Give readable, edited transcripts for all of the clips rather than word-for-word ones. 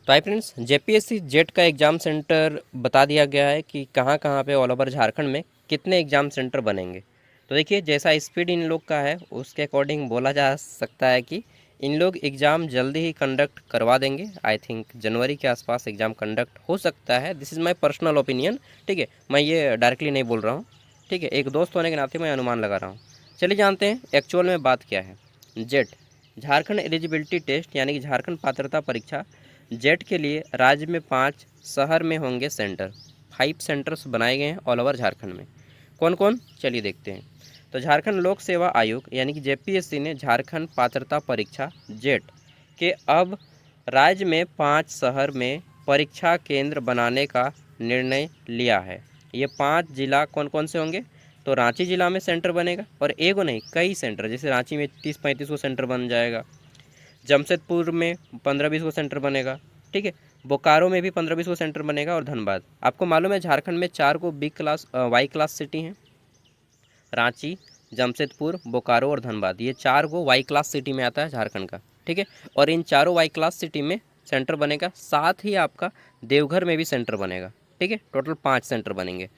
तो hi friends, JPSC jet का exam centre बता दिया गया है कि कहाँ कहाँ पे ऑल ओवर झारखंड में कितने एग्ज़ाम सेंटर बनेंगे। तो देखिए, जैसा स्पीड इन लोग का है उसके अकॉर्डिंग बोला जा सकता है कि इन लोग एग्ज़ाम जल्दी ही कंडक्ट करवा देंगे। आई थिंक जनवरी के आसपास एग्ज़ाम कंडक्ट हो सकता है। This is my personal opinion. ठीक है, मैं ये डायरेक्टली नहीं बोल रहा हूँ। ठीक है, एक दोस्त होने के नाते मैं अनुमान लगा रहा हूँ। चलिए जानते हैं एक्चुअल में बात क्या है। जेट, झारखंड एलिजिबिलिटी टेस्ट यानी कि झारखंड पात्रता परीक्षा जेट के लिए राज्य में 5 शहर में होंगे सेंटर। 5 सेंटर्स बनाए गए हैं ऑल ओवर झारखंड में। कौन कौन, चलिए देखते हैं। तो झारखंड लोक सेवा आयोग यानी कि जेपीएससी ने झारखंड पात्रता परीक्षा जेट के अब राज्य में 5 शहर में परीक्षा केंद्र बनाने का निर्णय लिया है। ये 5 जिला कौन कौन से होंगे? तो रांची जिला में सेंटर बनेगा, और एगो नहीं कई सेंटर, जैसे रांची में 30-35 को सेंटर बन जाएगा, जमशेदपुर में 15-20 को सेंटर बनेगा। ठीक है, बोकारो में भी 15-20 को सेंटर बनेगा, और धनबाद। आपको मालूम है झारखंड में 4 को B class Y class city हैं। रांची, जमशेदपुर, बोकारो और धनबाद, ये 4 को वाई क्लास सिटी में आता है झारखंड का। ठीक है, और इन चारों वाई क्लास सिटी में सेंटर बनेगा, साथ ही आपका देवघर में भी सेंटर बनेगा। ठीक है, टोटल 5 सेंटर बनेंगे।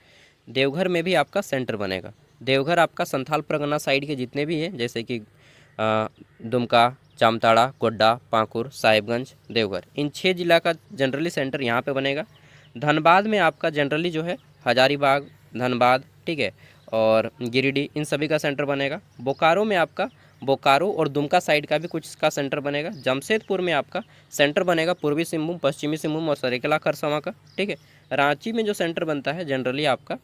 देवघर में भी आपका सेंटर बनेगा। देवघर आपका संथाल परगना साइड के जितने भी हैं, जैसे कि दुमका, जामताड़ा, गोड्डा, पाकुड़, साहिबगंज, देवघर, इन 6 जिला का जनरली सेंटर यहाँ पे बनेगा। धनबाद में आपका जनरली जो है हजारीबाग, धनबाद, ठीक है, और गिरिडीह, इन सभी का सेंटर बनेगा। बोकारो में आपका बोकारो और दुमका साइड का भी कुछ का सेंटर बनेगा। जमशेदपुर में आपका सेंटर बनेगा पूर्वी सिंहभूम, पश्चिमी सिंहभूम और सरेकेला खरसावां का। ठीक है, रांची में जो सेंटर बनता है जनरली आपका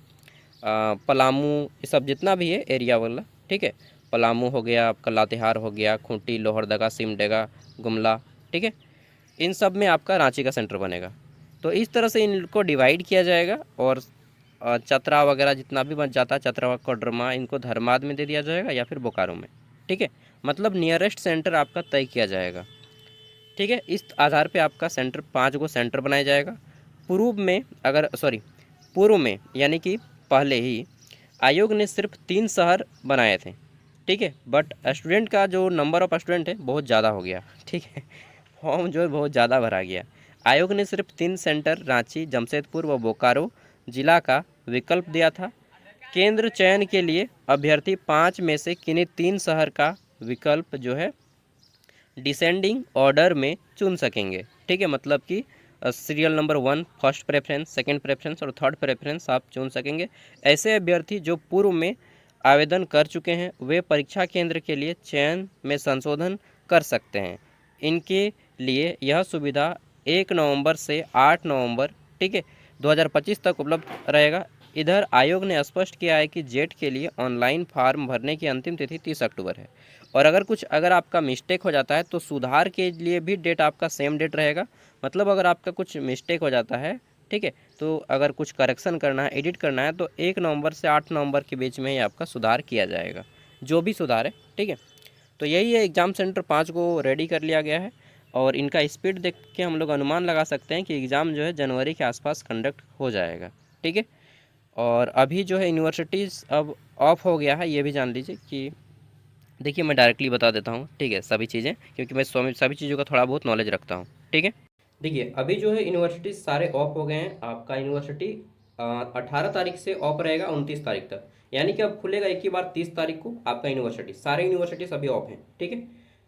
पलामू, ये सब जितना भी है एरिया वाला। ठीक है, पलामू हो गया आपका, लातेहार हो गया, खूंटी, लोहरदगा, सिमडेगा, गुमला। ठीक है, इन सब में आपका रांची का सेंटर बनेगा। तो इस तरह से इनको डिवाइड किया जाएगा, और चतरा वगैरह जितना भी बन जाता है, चतरा कोडरमा, इनको धर्माद में दे दिया जाएगा या फिर बोकारो में। ठीक है, मतलब नियरेस्ट सेंटर आपका तय किया जाएगा। ठीक है, इस आधार पे आपका सेंटर 5 को सेंटर बनाया जाएगा। पूर्व में अगर सॉरी पूर्व में यानी कि पहले ही आयोग ने सिर्फ 3 शहर बनाए थे। ठीक है, बट स्टूडेंट का जो नंबर ऑफ स्टूडेंट है बहुत ज़्यादा हो गया। ठीक है, फॉर्म जो है बहुत ज़्यादा भरा गया। आयोग ने सिर्फ 3 सेंटर रांची, जमशेदपुर व बोकारो जिला का विकल्प दिया था। केंद्र चयन के लिए अभ्यर्थी 5 में से किन्हीं 3 शहर का विकल्प जो है डिसेंडिंग ऑर्डर में चुन सकेंगे। ठीक है, मतलब कि serial number 1 first preference, second preference और थर्ड प्रेफरेंस आप चुन सकेंगे। ऐसे अभ्यर्थी जो पूर्व में आवेदन कर चुके हैं वे परीक्षा केंद्र के लिए चयन में संशोधन कर सकते हैं। इनके लिए यह सुविधा 1 नवंबर से 8 नवंबर, ठीक है, 2025 तक उपलब्ध रहेगा। इधर आयोग ने स्पष्ट किया है कि जेट के लिए ऑनलाइन फॉर्म भरने की अंतिम तिथि 30 अक्टूबर है, और अगर आपका मिस्टेक हो जाता है तो सुधार के लिए भी डेट आपका सेम डेट रहेगा। मतलब अगर आपका कुछ मिस्टेक हो जाता है, ठीक है, तो अगर कुछ करेक्शन करना है, एडिट करना है, तो 1 नवंबर से 8 नवंबर के बीच में ही आपका सुधार किया जाएगा, जो भी सुधार है। ठीक है, तो यही है, एग्ज़ाम सेंटर 5 को रेडी कर लिया गया है, और इनका स्पीड देख के हम लोग अनुमान लगा सकते हैं कि एग्ज़ाम जो है जनवरी के आसपास कंडक्ट हो जाएगा। ठीक है, और अभी जो है यूनिवर्सिटीज़ अब ऑफ हो गया है, ये भी जान लीजिए कि देखिए मैं डायरेक्टली बता देता हूँ। ठीक है, सभी चीज़ें, क्योंकि मैं सभी चीज़ों का थोड़ा बहुत नॉलेज रखता हूँ। ठीक है, देखिए अभी जो है यूनिवर्सिटी सारे ऑफ हो गए हैं। आपका यूनिवर्सिटी 18 तारीख से ऑफ रहेगा 29 तारीख तक, यानी कि अब खुलेगा एक ही बार 30 तारीख को आपका यूनिवर्सिटी। सारे यूनिवर्सिटीज़ अभी ऑफ हैं। ठीक है,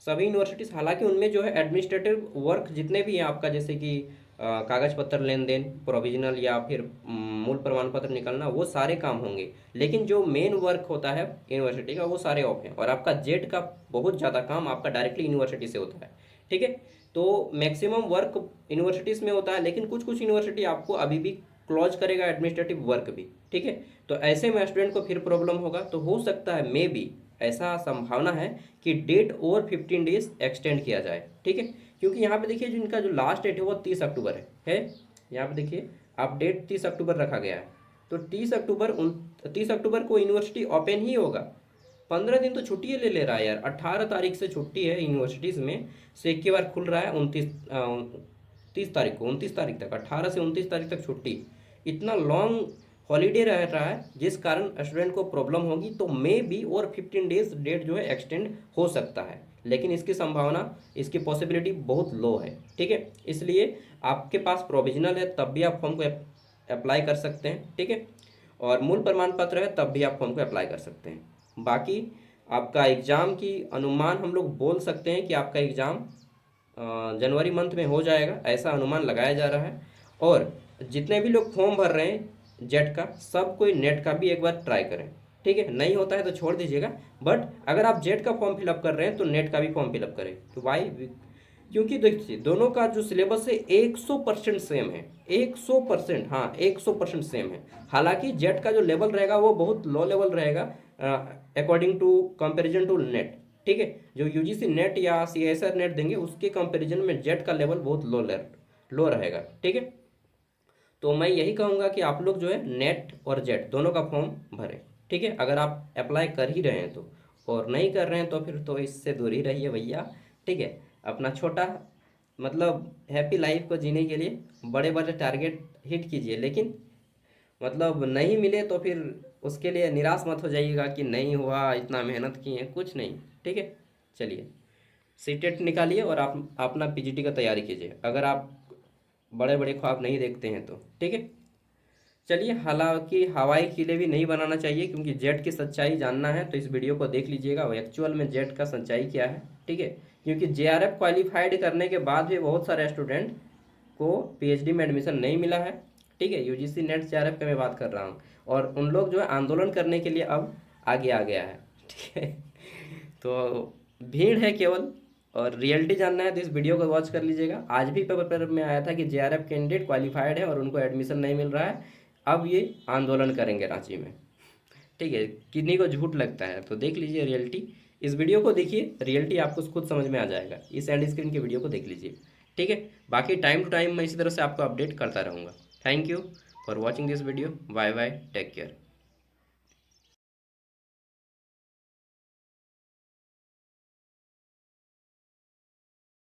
सभी यूनिवर्सिटीज़, हालांकि उनमें जो है एडमिनिस्ट्रेटिव वर्क जितने भी हैं आपका, जैसे कि कागज पत्र लेन देन, प्रोविजनल या फिर मूल प्रमाण पत्र निकलना, वो सारे काम होंगे। लेकिन जो मेन वर्क होता है यूनिवर्सिटी का वो सारे ऑफ हैं, और आपका जेट का बहुत ज़्यादा काम आपका डायरेक्टली यूनिवर्सिटी से होता है। ठीक है, तो मैक्सिमम वर्क यूनिवर्सिटीज़ में होता है, लेकिन कुछ कुछ यूनिवर्सिटी आपको अभी भी क्लोज करेगा एडमिनिस्ट्रेटिव वर्क भी। ठीक है, तो ऐसे में स्टूडेंट को फिर प्रॉब्लम होगा, तो हो सकता है मे बी, ऐसा संभावना है कि डेट और 15 डेज एक्सटेंड किया जाए। ठीक है, क्योंकि यहाँ पे देखिए जिनका जो लास्ट डेट है वो 30 अक्टूबर है। यहाँ पे देखिए आप डेट 30 अक्टूबर रखा गया है, तो 30 अक्टूबर को यूनिवर्सिटी ओपन ही होगा। 15 दिन तो छुट्टी ले ले रहा है यार। 18 तारीख से छुट्टी है यूनिवर्सिटीज़ में, से एक के बार खुल रहा है 29 तारीख तक, 18 से 29 तारीख तक छुट्टी। इतना लॉन्ग हॉलीडे रह रहा है, जिस कारण स्टूडेंट को प्रॉब्लम होगी, तो मे बी और 15 डेज डेट जो है एक्सटेंड हो सकता है। लेकिन इसकी संभावना, इसकी पॉसिबिलिटी बहुत लो है। ठीक है, इसलिए आपके पास प्रोविजनल है तब भी आप फॉर्म को अप्लाई कर सकते हैं। ठीक है, और मूल प्रमाण पत्र है तब भी आप फॉर्म को अप्लाई कर सकते हैं। बाकी आपका एग्ज़ाम की अनुमान हम लोग बोल सकते हैं कि आपका एग्ज़ाम जनवरी मंथ में हो जाएगा, ऐसा अनुमान लगाया जा रहा है। और जितने भी लोग फॉर्म भर रहे हैं जेट का, सब कोई नेट का भी एक बार ट्राई करें। ठीक है, नहीं होता है तो छोड़ दीजिएगा, बट अगर आप जेट का फॉर्म फिलअप कर रहे हैं तो नेट का भी फॉर्म फिलअप करें। तो वाई, क्योंकि देखिए दोनों का जो सिलेबस है 100% सेम है, 100%, हाँ 100% सेम है। हालांकि जेट का जो लेवल रहेगा वो बहुत लो लेवल रहेगा according to comparison to NET. ठीक है, जो यूजीसी नेट या सीएसआर नेट देंगे उसके कंपैरिजन में जेट का लेवल बहुत लो रहेगा। ठीक है, तो मैं यही कहूँगा कि आप लोग जो है नेट और जेट दोनों का फॉर्म भरें। ठीक है, अगर आप अप्लाई कर ही रहे हैं तो, और नहीं कर रहे हैं तो फिर तो इससे दूर ही रहिए भैया। ठीक है, अपना छोटा मतलब हैप्पी लाइफ को जीने के लिए बड़े बड़े टारगेट हिट कीजिए, लेकिन मतलब नहीं मिले तो फिर उसके लिए निराश मत हो जाइएगा कि नहीं हुआ, इतना मेहनत किए, कुछ नहीं। ठीक है, चलिए सीटेट निकालिए और आप अपना पीजीटी का तैयारी कीजिए, अगर आप बड़े बड़े ख्वाब नहीं देखते हैं तो। ठीक है, चलिए, हालांकि हवाई किले भी नहीं बनाना चाहिए, क्योंकि जेट की सच्चाई जानना है तो इस वीडियो को देख लीजिएगा एक्चुअल में जेट का सच्चाई क्या है। ठीक है, क्योंकि जेआरएफ क्वालिफाइड करने के बाद भी बहुत सारे स्टूडेंट को पीएचडी में एडमिशन नहीं मिला है। ठीक है, यूजीसी नेट जेआरएफ की मैं बात कर रहा हूँ, और उन लोग जो है आंदोलन करने के लिए अब आगे आ गया है। ठीक है, तो भीड़ है केवल, और रियलिटी जानना है तो इस वीडियो को वॉच कर लीजिएगा। आज भी पेपर में आया था कि जेआरएफ कैंडिडेट क्वालिफाइड है और उनको एडमिशन नहीं मिल रहा है, अब ये आंदोलन करेंगे रांची में। ठीक है, किन्हीं को झूठ लगता है तो देख लीजिए रियलिटी, इस वीडियो को देखिए, रियलिटी आपको खुद समझ में आ जाएगा, इस एंड स्क्रीन के वीडियो को देख लीजिए। ठीक है, बाकी टाइम टू टाइम मैं इसी तरह से आपको अपडेट करता रहूँगा। Thank you for watching this video, bye bye, take care.